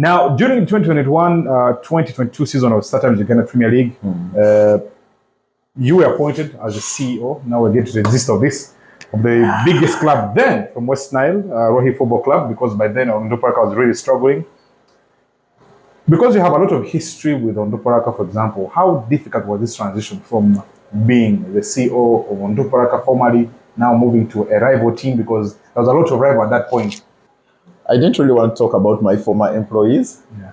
Now, during the 2021-2022 season of StarTimes Uganda Premier League, you were appointed as a CEO. Now we're getting to the gist of this, of the biggest club then from West Nile, Arua Hill Football Club, because by then Onduparaka was really struggling. Because you have a lot of history with Onduparaka, for example, how difficult was this transition from being the CEO of Onduparaka formerly, now moving to a rival team, because there was a lot of rival at that point? I didn't really want to talk about my former employees. Yeah.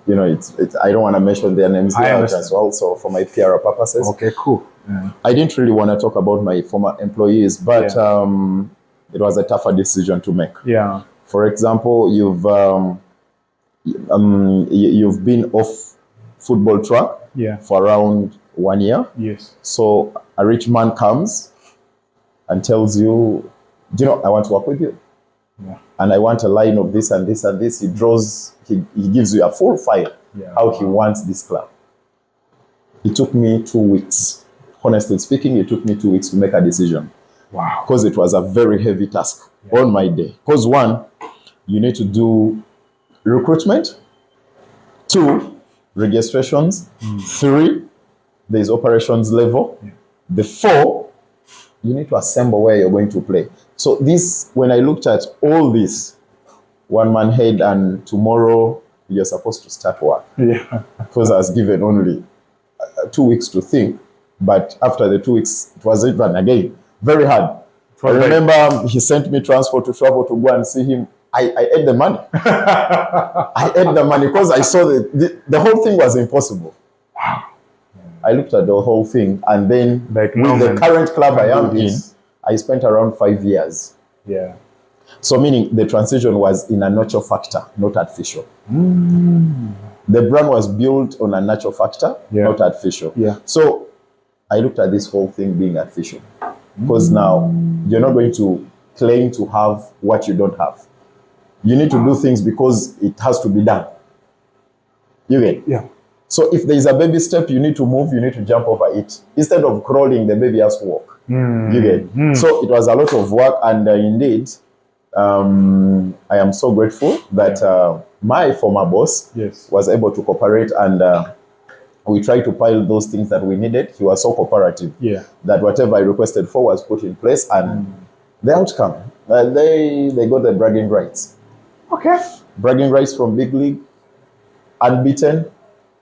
You know, I don't want to mention their names here as well, so for my PR purposes. Okay, cool. Yeah. I didn't really want to talk about my former employees, but it was a tougher decision to make. Yeah. For example, you've been off football track for around 1 year. Yes. So a rich man comes and tells you, do you know, I want to work with you. Yeah. And I want a line of this and this and this. He gives you a full file, how he wants this club. It took me 2 weeks. Honestly speaking, it took me 2 weeks to make a decision. Wow. Because it was a very heavy task on my day. Because 1, you need to do recruitment. 2, registrations. 3, there's operations level. The 4, you need to assemble where you're going to play. So this, when I looked at all this, one man head, and tomorrow you're supposed to start work. Yeah. Because I was given only 2 weeks to think. But after the 2 weeks, it was even again very hard. I remember he sent me transport to travel to go and see him. I ate the money. I ate the money because I saw the whole thing was impossible. Wow. I looked at the whole thing, and then with the current club I am in, I spent around 5 years. Yeah. So meaning the transition was in a natural factor, not artificial. The brand was built on a natural factor, not artificial. Yeah. So I looked at this whole thing being artificial. Because now you're not going to claim to have what you don't have. You need to do things because it has to be done. You get it? Yeah. So if there is a baby step you need to move, you need to jump over it. Instead of crawling, the baby has to walk. You get it? So it was a lot of work, and indeed, I am so grateful that my former boss was able to cooperate, and we tried to pile those things that we needed. He was so cooperative that whatever I requested for was put in place, and the outcome, they got the bragging rights. Okay. Bragging rights from big league, unbeaten.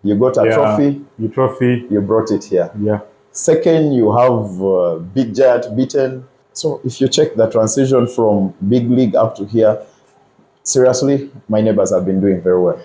You got a trophy. Your trophy. You brought it here. Yeah. Second, you have big giant beaten. So if you check the transition from big league up to here, seriously, my neighbors have been doing very well.